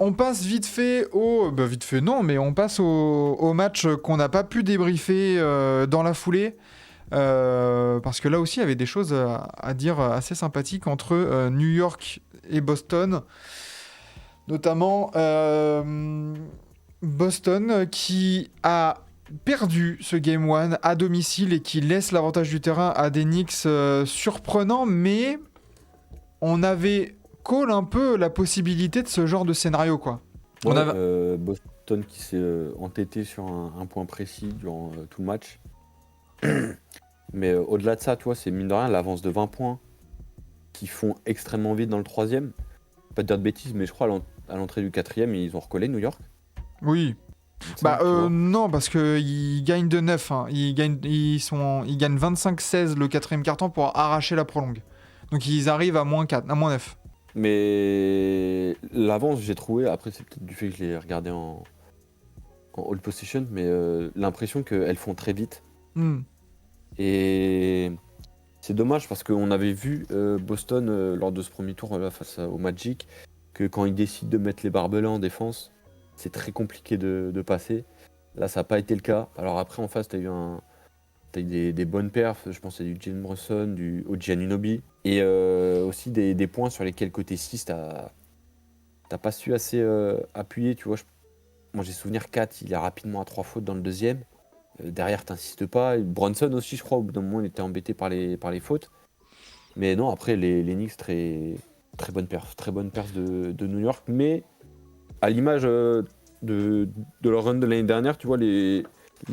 On passe vite fait vite fait non, mais on passe au match qu'on n'a pas pu débriefer dans la foulée. Parce que là aussi, il y avait des choses à dire assez sympathiques entre New York et Boston. Notamment Boston qui a perdu ce Game 1 à domicile et qui laisse l'avantage du terrain à des Knicks surprenants, mais on avait call un peu la possibilité de ce genre de scénario, quoi. On Ouais, avait... Boston qui s'est entêté sur un point précis durant tout le match. Mais au-delà de ça, tu vois, c'est mine de rien l'avance de 20 points qui font extrêmement vite dans le troisième. Pas de dire de bêtises, mais je crois à l'entrée du quatrième, ils ont recollé New York. Oui. Il me semble, tu vois. Non, parce qu'ils gagnent de 9. Hein. Ils gagnent 25-16 le quatrième quart-temps pour arracher la prolongue. Donc ils arrivent à moins 4, à moins 9. Mais l'avance, j'ai trouvé, après c'est peut-être du fait que je l'ai regardé en hold position, mais l'impression qu'elles font très vite. Hmm. Et c'est dommage parce qu'on avait vu Boston lors de ce premier tour là, face au Magic, que quand ils décident de mettre les barbelés en défense, c'est très compliqué de passer. Là, ça n'a pas été le cas. Alors après, en face, tu as eu des bonnes perfs. Je pense à du Jalen Brunson, du OG Anunoby. Et aussi des points sur lesquels, côté 6, t'as pas su assez appuyer. Tu vois, moi, j'ai souvenir 4, il est rapidement à 3 fautes dans le deuxième. Derrière, t'insistes pas. Et Brunson aussi, je crois, au bout d'un moment, il était embêté par les fautes. Mais non, après, les Knicks, très bonne perf de New York. Mais à l'image de leur run de l'année dernière, tu vois, les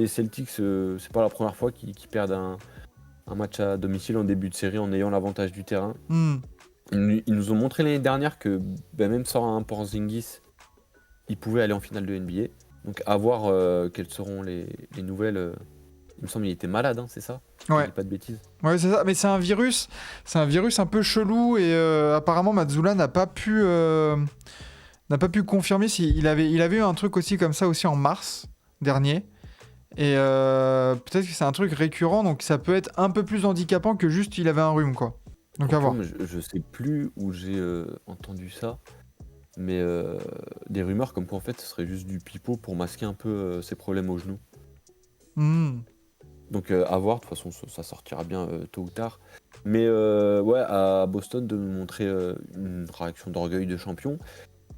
Celtics, c'est pas la première fois qu'ils perdent un match à domicile en début de série en ayant l'avantage du terrain. Hmm. Ils nous ont montré l'année dernière que même sans un Porzingis, ils pouvaient aller en finale de NBA. Donc à voir quelles seront les nouvelles. Il me semble qu'il était malade, hein, c'est ça? Si je Ouais. dis pas de bêtises. Ouais, c'est ça. Mais c'est un virus. C'est un virus un peu chelou et apparemment Mazzula n'a pas pu confirmer s'il il avait eu un truc aussi comme ça aussi en mars dernier. Et peut-être que c'est un truc récurrent, donc ça peut être un peu plus handicapant que juste il avait un rhume, quoi. Donc à voir. Franchement, je sais plus où j'ai entendu ça, mais des rumeurs comme quoi en fait ce serait juste du pipeau pour masquer un peu ses problèmes au genou. Hmm. Donc à voir, de toute façon ça sortira bien tôt ou tard. Mais ouais, à Boston de nous montrer une réaction d'orgueil de champion.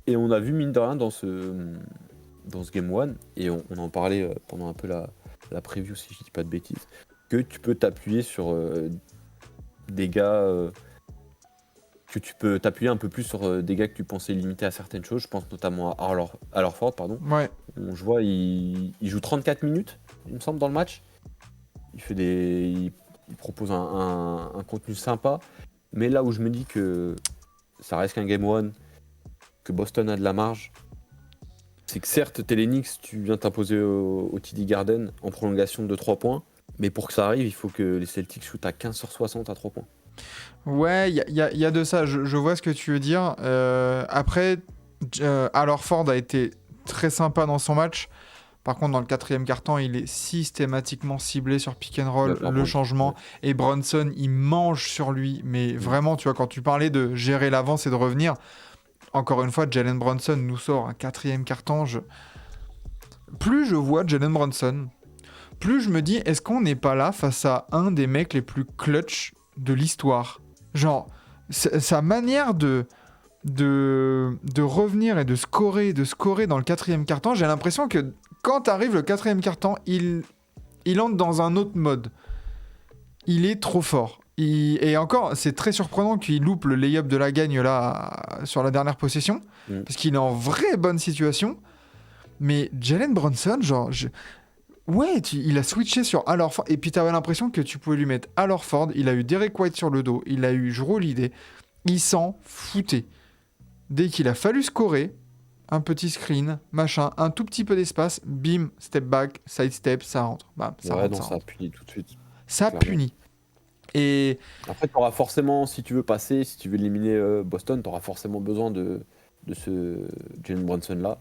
Et on a vu mine de rien dans ce Game 1, et on en parlait pendant un peu la preview si je dis pas de bêtises, que tu peux t'appuyer sur des gars, que tu peux t'appuyer un peu plus sur des gars que tu pensais limités à certaines choses. Je pense notamment à Horford, pardon. Ouais. Je vois, il joue 34 minutes, il me semble, dans le match. Il propose un contenu sympa, mais là où je me dis que ça reste qu'un Game 1, que Boston a de la marge, c'est que certes, t'es les Knicks, tu viens t'imposer au TD Garden en prolongation de 3 points, mais pour que ça arrive, il faut que les Celtics shootent à 15 sur 60 à 3 points. Ouais, il y a de ça. Je vois ce que tu veux dire. Après, Al Horford a été très sympa dans son match. Par contre, dans le quatrième quart-temps, il est systématiquement ciblé sur pick and roll, le changement. Et Brunson, il mange sur lui. Mais vraiment, tu vois, quand tu parlais de gérer l'avance et de revenir, encore une fois, Jalen Brunson nous sort un quatrième quart-temps. Plus je vois Jalen Brunson, plus je me dis, est-ce qu'on n'est pas là face à un des mecs les plus clutch de l'histoire? Genre, sa manière de revenir et de scorer dans le quatrième quart-temps, j'ai l'impression que quand arrive le quatrième quart-temps, il entre dans un autre mode. Il est trop fort. Et encore, c'est très surprenant qu'il loupe le lay-up de la gagne là sur la dernière possession, parce qu'il est en vraie bonne situation. Mais Jalen Brunson, genre, ouais, il a switché sur Al Horford, et puis t'avais l'impression que tu pouvais lui mettre Al Horford, il a eu Derek White sur le dos, il a eu Jrue Holiday, il s'en foutait. Dès qu'il a fallu scorer, un petit screen, machin, un tout petit peu d'espace, bim, step back, side step, ça rentre. Bam, ça Ouais, rentre, non, ça ça rentre. punit tout de suite. Ça Clairement. punit. Et après, tu auras forcément, si tu veux passer, si tu veux éliminer Boston, tu auras forcément besoin de ce Jalen Brunson là.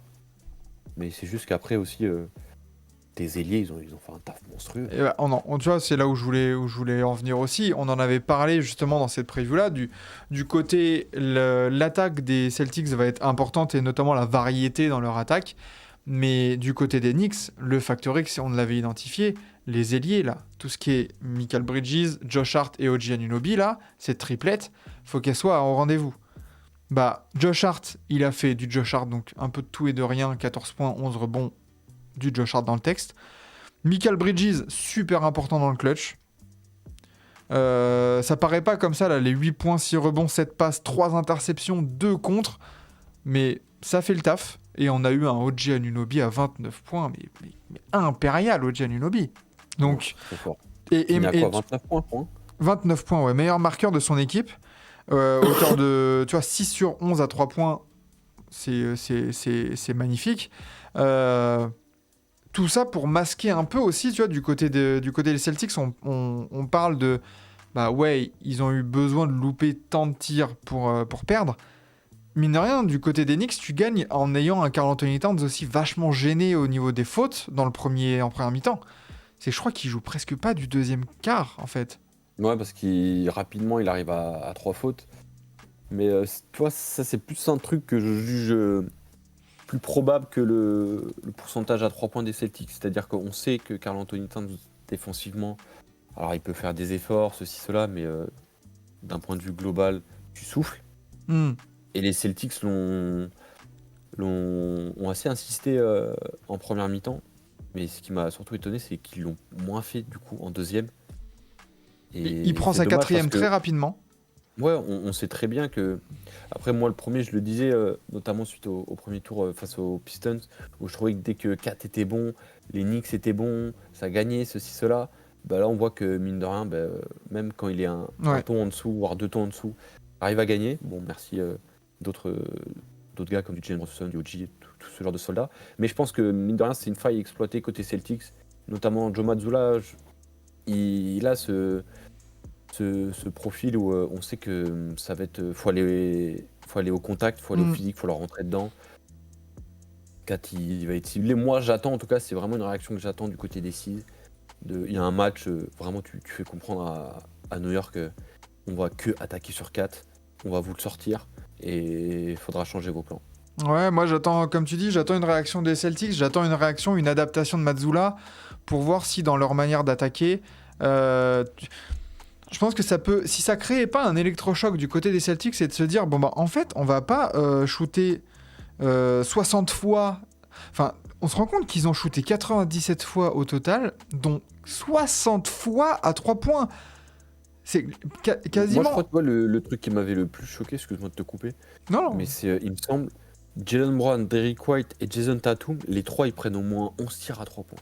Mais c'est juste qu'après aussi, tes ailiers, ils ont fait un taf monstrueux. Et tu vois, c'est là où je voulais en venir aussi. On en avait parlé justement dans cette preview-là. Du côté, l'attaque des Celtics va être importante et notamment la variété dans leur attaque. Mais du côté des Knicks, le facteur X, on l'avait identifié, les ailiers, là, tout ce qui est Mikal Bridges, Josh Hart et OG Anunoby, là, cette triplette, faut qu'elle soit au rendez-vous. Bah, Josh Hart, il a fait du Josh Hart, donc un peu de tout et de rien, 14 points, 11 rebonds, du Josh Hart dans le texte. Mikal Bridges, super important dans le clutch. Ça paraît pas comme ça, là, les 8 points, 6 rebonds, 7 passes, 3 interceptions, 2 contre, mais ça fait le taf. Et on a eu un OG Anunoby à 29 points, mais impérial OG Anunoby. Donc, Trop fort. et Il a quoi, 29 points, 29 points, ouais, meilleur marqueur de son équipe. Auteur de, tu vois, 6 sur 11 à 3 points, c'est magnifique. Tout ça pour masquer un peu aussi, tu vois, du côté des Celtics, on parle de, bah ouais, ils ont eu besoin de louper tant de tirs pour perdre. Mine de rien, du côté des Knicks, tu gagnes en ayant un Karl Anthony Towns aussi vachement gêné au niveau des fautes en première mi-temps. Je crois qu'il joue presque pas du deuxième quart, en fait. Ouais, parce qu'il rapidement, il arrive à 3 fautes. Mais tu vois, ça, c'est plus un truc que je juge plus probable que le pourcentage à 3 points des Celtics. C'est-à-dire qu'on sait que Karl Anthony Towns, défensivement, alors il peut faire des efforts, ceci, cela, mais d'un point de vue global, tu souffles. Et les Celtics ont assez insisté en première mi-temps. Mais ce qui m'a surtout étonné, c'est qu'ils l'ont moins fait du coup en deuxième. Et il prend c'est sa dommage quatrième parce que, très rapidement. ouais, on sait très bien que. Après, moi, le premier, je le disais, notamment suite au premier tour face aux Pistons, où je trouvais que dès que Kat était bon, les Knicks étaient bons, ça gagnait, ceci, cela. Bah là, on voit que mine de rien, même quand il est un ton en dessous, voire 2 tons en dessous, arrive à gagner. Bon, merci d'autres gars comme du Jalen Brunson, du OG, tout ce genre de soldats. Mais je pense que mine de rien, c'est une faille exploitée côté Celtics, notamment Joe Mazzulla. Il a ce profil où on sait que ça va être. Faut aller au contact, faut aller au physique, faut leur rentrer dedans. Kat, il va être ciblé. Moi, j'attends, en tout cas, c'est vraiment une réaction que j'attends du côté des Seas. Il y a un match, vraiment, tu fais comprendre à New York on va que attaquer sur 4, on va vous le sortir et il faudra changer vos plans. Ouais, moi j'attends, comme tu dis, j'attends une réaction des Celtics, j'attends une réaction, une adaptation de Mazzulla pour voir si dans leur manière d'attaquer, je pense que ça peut, si ça crée pas un électrochoc du côté des Celtics, c'est de se dire, bon bah en fait on va pas shooter 60 fois, enfin on se rend compte qu'ils ont shooté 97 fois au total, dont 60 fois à 3 points. C'est quasiment... Moi, je crois que le truc qui m'avait le plus choqué, excuse-moi de te couper, Non. mais c'est, il me semble, Jalen Brown, Derrick White et Jason Tatum, les trois, ils prennent au moins 11 tirs à 3 points.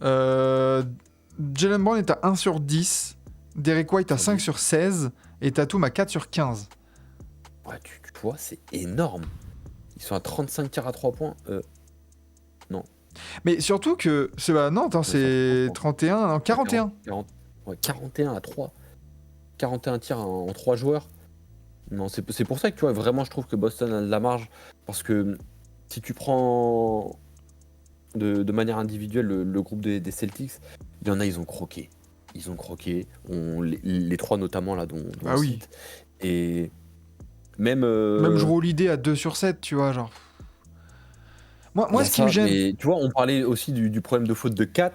Jalen Brown est à 1 sur 10, Derrick White à 5 sur 16 et Tatum à 4 sur 15. Ouais, tu vois, c'est énorme. Ils sont à 35 tirs à 3 points. Non. Mais surtout que... c'est 31, non, 41. 41 à 3. 41 tirs en 3 joueurs. Non, c'est pour ça que tu vois, vraiment, je trouve que Boston a de la marge. Parce que si tu prends de manière individuelle le groupe des Celtics, il y en a, ils ont croqué. Les trois notamment, là, dont Ah oui. cite. Et même Jrue Holiday à 2 sur 7, tu vois, genre... Moi ce qui me gêne... Mais, tu vois, on parlait aussi du problème de faute de Kat.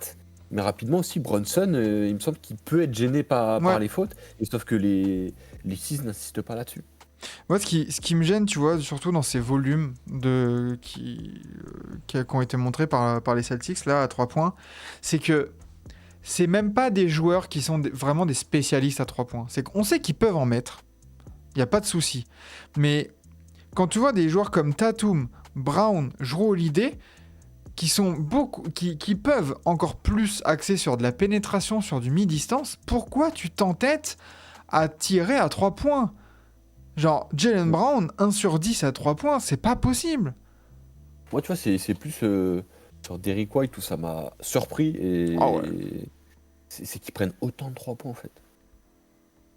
Mais rapidement aussi, Brunson, il me semble qu'il peut être gêné par les fautes. Et sauf que les Six n'insistent pas là-dessus. Moi, ce qui me gêne, tu vois, surtout dans ces volumes qui ont été montrés par les Celtics, là, à 3 points, c'est que c'est même pas des joueurs qui sont vraiment des spécialistes à 3 points. C'est qu'on sait qu'ils peuvent en mettre. Il n'y a pas de souci. Mais quand tu vois des joueurs comme Tatum, Brown, Jrue Holiday, qui peuvent encore plus axer sur de la pénétration, sur du mi-distance, pourquoi tu t'entêtes à tirer à 3 points ? Genre, Jaylen Brown, 1 sur 10 à 3 points, c'est pas possible. Moi, tu vois, c'est plus sur Derrick White où ça m'a surpris. Et c'est qu'ils prennent autant de 3 points, en fait.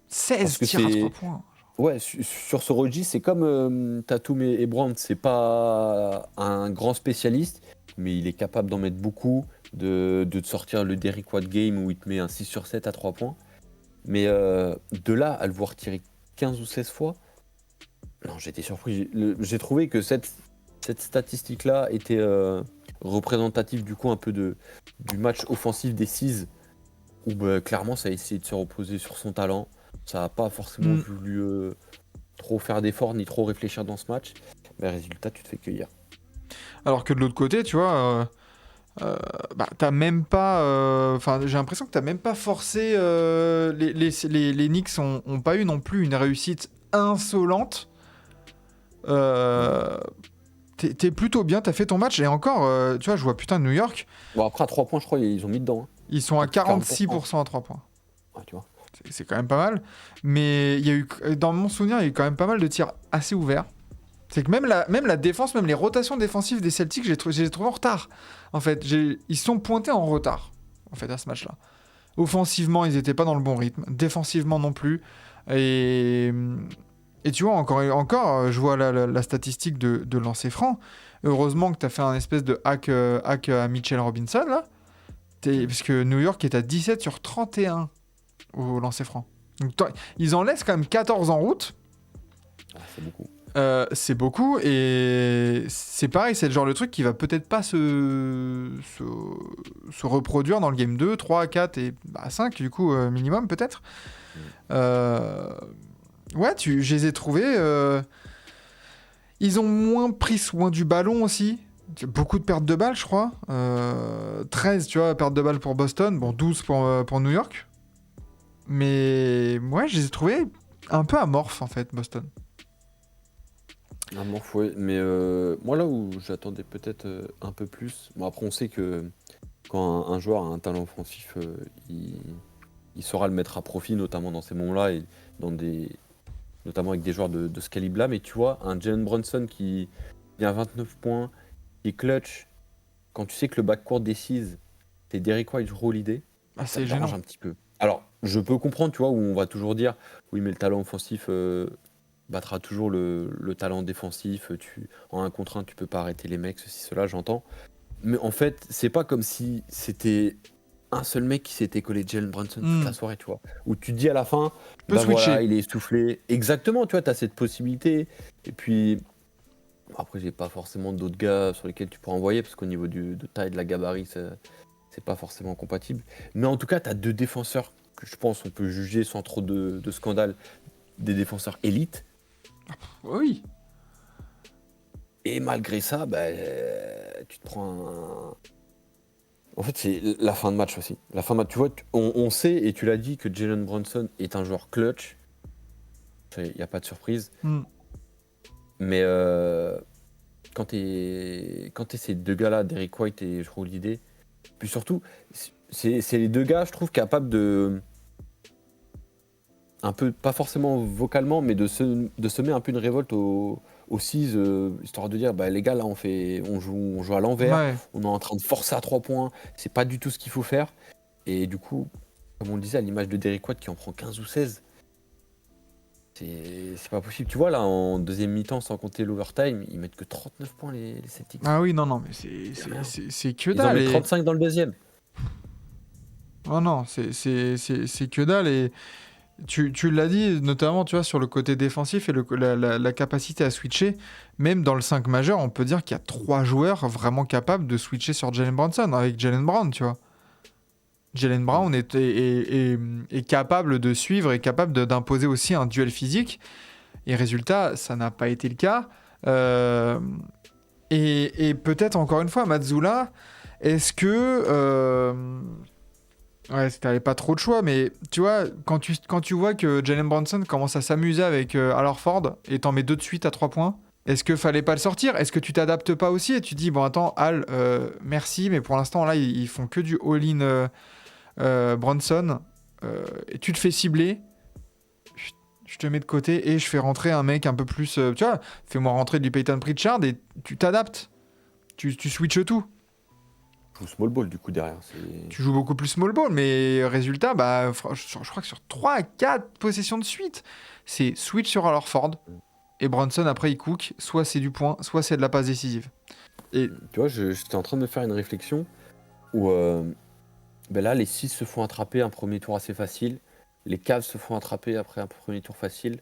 16 tirs à 3 points. Ouais, sur ce registre, c'est comme Tatum et Brown, c'est pas un grand spécialiste, mais il est capable d'en mettre beaucoup. de te sortir le Derrick White game où il te met un 6 sur 7 à 3 points. Mais de là à le voir tirer 15 ou 16 fois, non, j'étais surpris. J'ai trouvé que cette statistique-là était représentative du coup un peu du match offensif des Seas, où clairement ça a essayé de se reposer sur son talent. Ça n'a pas forcément voulu trop faire d'efforts ni trop réfléchir dans ce match. Mais résultat, tu te fais cueillir. Alors que de l'autre côté, tu vois, t'as même pas. Enfin, j'ai l'impression que t'as même pas forcé. Les Knicks ont pas eu non plus une réussite insolente. T'es plutôt bien, t'as fait ton match. Et encore, tu vois, je vois putain New York. Bon, après, à 3 points, je crois, ils ont mis dedans. Ils sont à 46% à 3 points. Ouais, tu vois. C'est quand même pas mal. Mais il y a eu, dans mon souvenir, il y a eu quand même pas mal de tirs assez ouverts. C'est que même la défense, même les rotations défensives des Celtics, j'ai trouvé en retard. En fait, ils sont pointés en retard, en fait, à ce match-là. Offensivement, ils n'étaient pas dans le bon rythme. Défensivement non plus. Et tu vois, encore, je vois la statistique de lancer franc. Heureusement que tu as fait un espèce de hack à Mitchell Robinson, là. Parce que New York est à 17 sur 31 au lancer franc. Donc, ils en laissent quand même 14 en route. Ah, c'est beaucoup. C'est beaucoup, et c'est pareil, c'est le genre de truc qui va peut-être pas se reproduire dans le game 2, 3, 4 et 5 du coup minimum peut-être. Ouais, je les ai trouvés. Ils ont moins pris soin du ballon aussi. Beaucoup de pertes de balles, je crois. 13, tu vois, pertes de balles pour Boston. Bon, 12 pour New York. Mais ouais, je les ai trouvés un peu amorphes en fait, Boston. Amorphe, ouais. Mais moi, là où j'attendais peut-être un peu plus, bon, après, on sait que quand un joueur a un talent offensif, il saura le mettre à profit, notamment dans ces moments-là, et notamment avec des joueurs de ce calibre-là. Mais tu vois, un Jalen Brunson qui vient à 29 points, qui est clutch, quand tu sais que le backcourt des Seas, c'est Derrick White, Jrue Holiday, ça C'est te dérange gênant. un petit peu. Alors, je peux comprendre, tu vois, où on va toujours dire, oui, mais le talent offensif battra toujours le talent défensif. En 1 contre 1, tu peux pas arrêter les mecs, ceci, cela, j'entends. Mais en fait, c'est pas comme si c'était un seul mec qui s'était collé Jalen Brunson toute la soirée, tu vois. Où tu te dis à la fin, Peut switcher. voilà, il est essoufflé. Exactement, tu vois, t'as cette possibilité. Et puis, après, j'ai pas forcément d'autres gars sur lesquels tu pourrais envoyer, parce qu'au niveau de taille, de la gabarit, c'est pas forcément compatible. Mais en tout cas, t'as 2 défenseurs que je pense on peut juger sans trop de scandale, des défenseurs élites. Oui. Et malgré ça, tu te prends un... En fait, c'est la fin de match aussi. La fin de match, tu vois, on sait, et tu l'as dit, que Jalen Brunson est un joueur clutch. Il n'y a pas de surprise. Mais quand t'es ces 2 gars-là, Derrick White et Jrue Holiday, puis surtout, c'est les 2 gars, je trouve, capables de... un peu, pas forcément vocalement, mais de semer un peu une révolte aux Seas, histoire de dire, les gars, là, on joue à l'envers, Ouais. on est en train de forcer à 3 points, c'est pas du tout ce qu'il faut faire. Et du coup, comme on le disait, à l'image de Derrick White qui en prend 15 ou 16, c'est pas possible. Tu vois, là, en deuxième mi-temps, sans compter l'overtime, ils mettent que 39 points, les Celtics. Ah oui, non, mais c'est que dalle. Ils en mettent 35 dans le deuxième. Non, c'est que dalle. Et tu l'as dit, notamment, tu vois, sur le côté défensif et la capacité à switcher. Même dans le 5 majeur, on peut dire qu'il y a 3 joueurs vraiment capables de switcher sur Jalen Brunson, avec Jalen Brown, tu vois. Jalen Brown est capable de suivre, est capable d'imposer aussi un duel physique. Et résultat, ça n'a pas été le cas. Et peut-être, encore une fois, Mazzulla, est-ce que... Ouais, t'avais pas trop de choix, mais tu vois, quand tu vois que Jalen Brunson commence à s'amuser avec Al Horford et t'en mets 2 de suite à 3 points, est-ce que fallait pas le sortir? Est-ce que tu t'adaptes pas aussi et tu dis, bon, attends, Al, merci, mais pour l'instant, là, ils font que du all-in Brunson, et tu te fais cibler, je te mets de côté et je fais rentrer un mec un peu plus... tu vois, fais-moi rentrer du Peyton Pritchard et tu t'adaptes. Tu switches tout. Je joue small ball du coup derrière. Tu joues beaucoup plus small ball, mais résultat, je crois que sur 3 à 4 possessions de suite, c'est switch sur Al Horford et Brunson après il cook, soit c'est du point, soit c'est de la passe décisive. Et tu vois, j'étais en train de me faire une réflexion. où là, les 6 se font attraper un premier tour assez facile. Les Cavs se font attraper après un premier tour facile.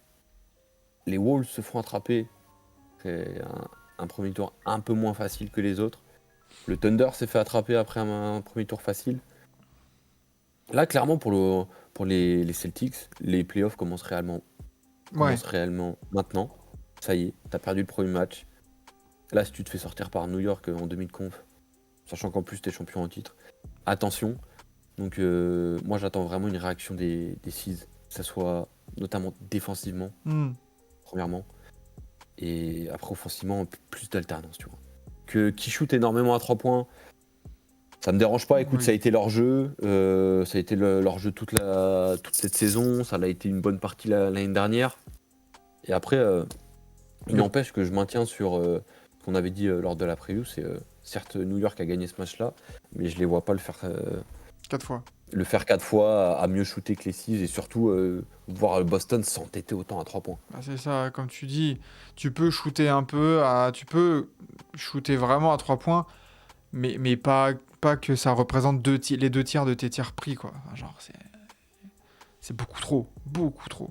Les Wolves se font attraper. C'est un premier tour un peu moins facile que les autres. Le Thunder s'est fait attraper après un premier tour facile. Là, clairement, pour les Celtics, les playoffs commencent réellement maintenant. Ça y est, t'as perdu le premier match. Là, si tu te fais sortir par New York en demi-conf, sachant qu'en plus t'es champion en titre, attention. Donc moi j'attends vraiment une réaction des Seas, que ça soit notamment défensivement, premièrement, et après offensivement, plus d'alternance, tu vois. Qui shoot énormément à 3 points, ça me dérange pas. Écoute, Oui. ça a été leur jeu, ça a été leur jeu toute cette saison, ça l'a été une bonne partie l'année dernière. Et après, il n'empêche que je maintiens sur ce qu'on avait dit lors de la preview, c'est certes New York a gagné ce match-là, mais je les vois pas le faire 4 fois. Le faire 4 fois, à mieux shooter que les 6 et surtout voir Boston s'entêter autant à 3 points. Bah, c'est ça, comme tu dis, tu peux shooter un peu, tu peux shooter vraiment à 3 points, mais pas que ça représente les 2 tiers de tes tirs pris, quoi. Enfin, genre, c'est beaucoup trop, beaucoup trop.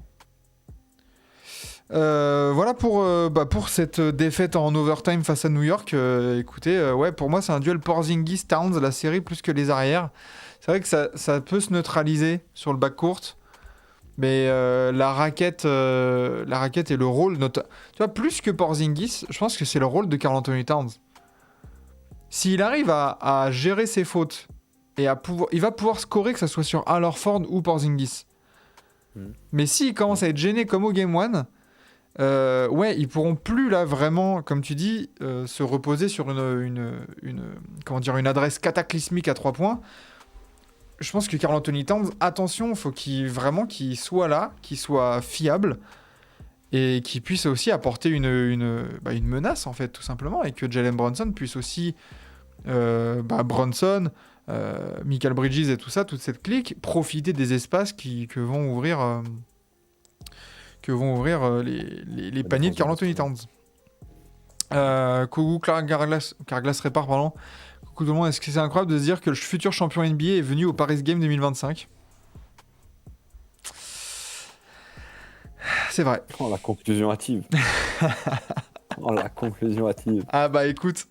Voilà pour cette défaite en overtime face à New York. Écoutez, ouais, pour moi, c'est un duel Porzingis-Towns, la série, plus que les arrières. C'est vrai que ça peut se neutraliser sur le backcourt, mais la raquette et le rôle, tu vois, plus que Porzingis, je pense que c'est le rôle de Karl Anthony Towns. S'il arrive à gérer ses fautes et il va pouvoir scorer, que ce soit sur Al Horford ou Porzingis. Mais s'il commence à être gêné comme au Game 1, ouais, ils pourront plus là vraiment, comme tu dis, se reposer sur une adresse cataclysmique à 3 points. Je pense que Karl Anthony Towns, attention, il faut qu'il soit là, qu'il soit fiable et qu'il puisse aussi apporter une menace en fait, tout simplement, et que Jalen Brunson puisse aussi Brunson, Michael Bridges et tout ça, toute cette clique, profiter des espaces que vont ouvrir les paniers de Karl Anthony Towns. Coucou Carglass Répare, pardon. Coucou tout le monde, est-ce que c'est incroyable de se dire que le futur champion NBA est venu au Paris Games 2025 ? C'est vrai. Oh, la conclusion hâtive. Oh, la conclusion hâtive. Ah bah écoute...